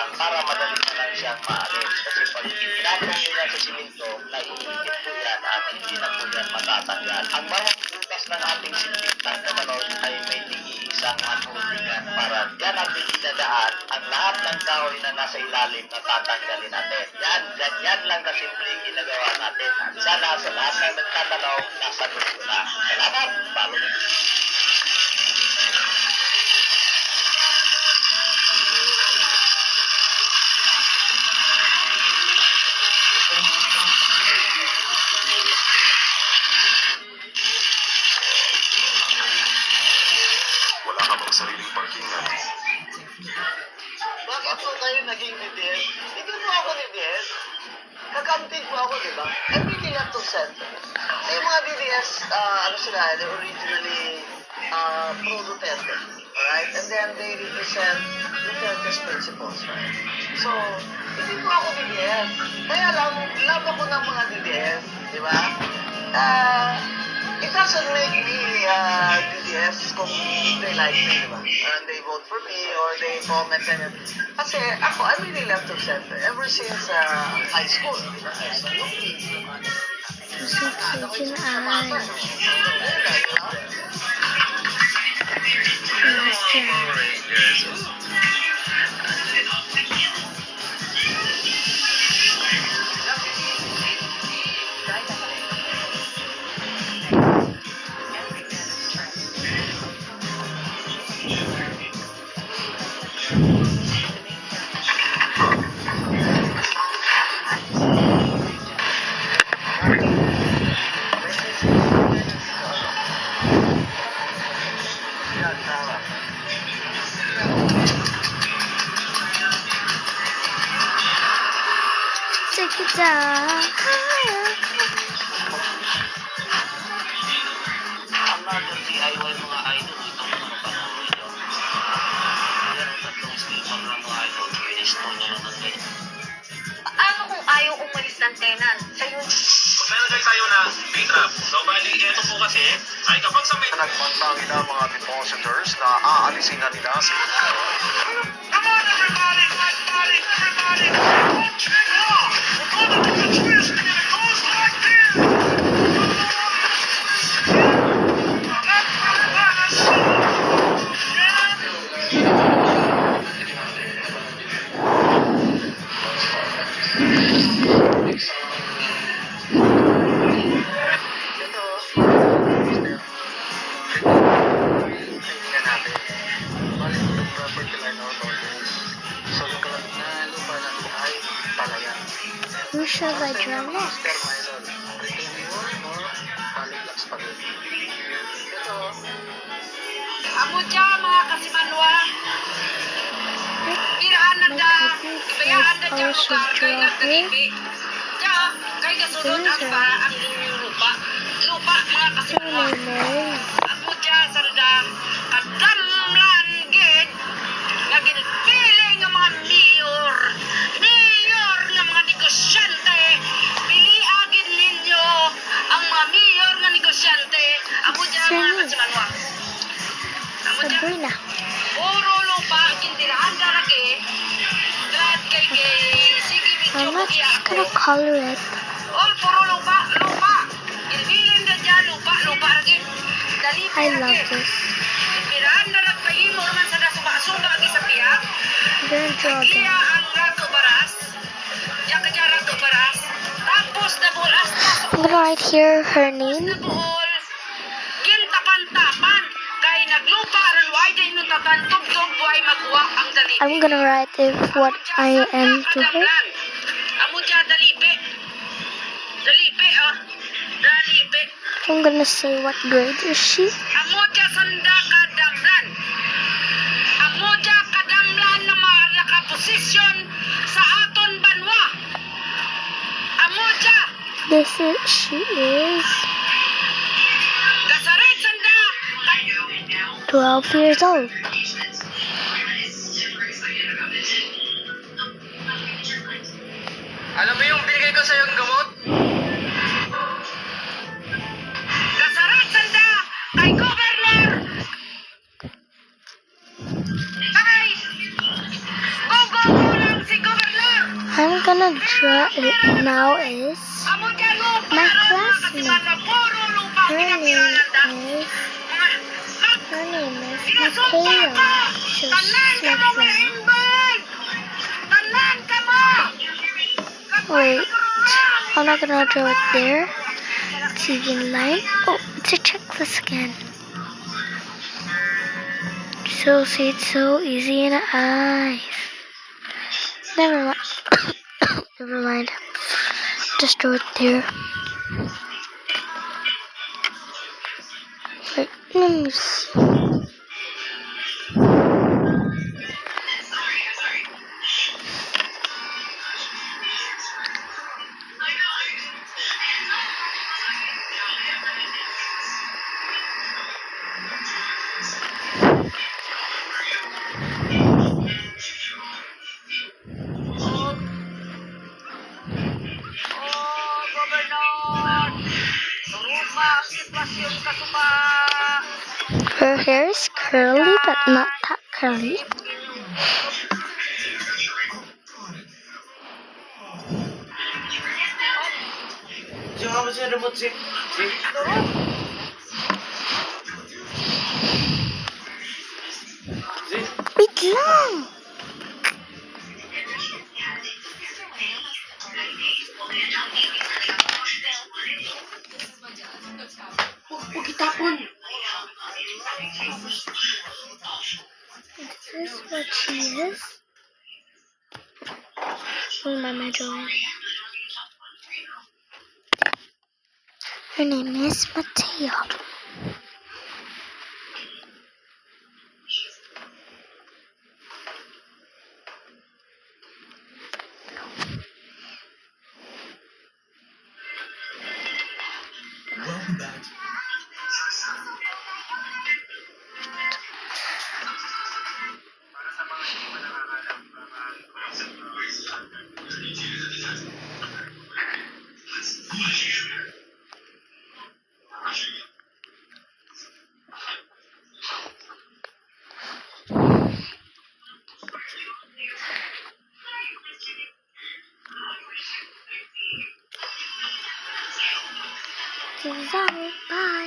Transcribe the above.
lang para madali na lang siyang maalis. Kasi pag pinatong nyo yan sa simento, naiinit po yan at hindi na po yan matatanggal. Ang bawat butas ng ating silpik tank na balon ay may isang matubingan para dyan natin dinadaan ang lahat ng kahoy na nasa ilalim na tatanggalin natin. Yan, ganyan lang na simple ginagawa natin. Sana sa lahat ng nagtatanong, nasa gusto na. Salamat! Follow me. Wala ka bang sariling parkingan? Bakit po kayo naging DDS? Hindi mo ako DDS. Kakamting po ako, di ba? Everything at to center. So yung mga DDS, ano sila, they originally pro-Duterte. Alright? And then they represent Duterte's principles, right? So, hindi po ako DDS. Kaya lang, love ako ng mga DDS, di ba? It doesn't make me DDS kung they like me, di ba? And they vote for me or they comment and kasi ako, I'm really left of center ever since high school. Take it down. Ang mga DIY mga idol, itong mga panahon nyo. Meron tatlong sleeper ng mga idol, rinisto nyo lang ng ganyan. Paano kung ayaw umalis ng tenant? Sa'yo, Maglalagay tayo ng P-trap. So, bali, ito po kasi, ay kapag sa may nagpantangin na mga depositors na aalisin na nila si... Come on, everybody! Everybody! Everybody! Don't take off! We're gonna do a twist, and it goes like this! Crucial hydraulics. amo dyan mga kasimanwa. Piraan na da, ibayaan na dyan lugar kay nagdalibi. Dyan, kay kasunod ang para ang lupa. Lupa mga kasimanwa. Amo dyan sanda, kadamlan gid, nga ginpili nga mga mayor. Mayor nga mga negosyante. Piliagin ninyo ang mga mayor nga negosyante. Amo dyan mga kasimanwa. Amo dyan. Sabrina. Puro lupa, kintirahan daraki. Grad kay sige video I'm mo not kaya just ako. gonna color it. All puro lupa, lupa. Ilbilin na dyan, lupa, lupa ragi. Dali I love this. Kintirahan darak pahimo naman sa nasuba-suba agi sa piyak. I'm gonna draw Iya them. ang rato baras. Diyan ka dyan rato baras. Tapos double asta. I'm gonna write here her name. Nabuol. Kintapan-tapan. Kay naglupa ron why din nung tatantog-tog why magwa ang dalipi. I'm gonna write if what I am to her. Amo dyan dalipi. Dalipi oh. Dalipi. I'm gonna say what grade is she. Amo dyan sanda kadamlan. Amo dyan kadamlan na mga posisyon sa aton banwa. Amo dyan. This is she is Kasarit sanda. 12 years old. Alam mo yung binigay ko sa yung gamot? Kasarit sanda. Kay Governor. Kay. Go lang gonna draw it now is Amo dyan mo, my para kasi classmate. man puro lupa Her pinapiralanda. name is Inusulta Mateo. ka! So Tanan she's ka my mo, mga friend. inbay! Tanan ka mo! Wait, I'm not gonna draw it there. It's even line. Oh, to check this again. So see, it's so easy in the eyes. Never mind. Never mind. Just draw it there. Wait, let me see. Oh, Governor! Surupa, sitwasyon ka supa! Her hair is curly, but not that curly. Wait lang! Huwag itapon! This is what she is. Who am I drawing? Her name is Mateo. This is all. Bye.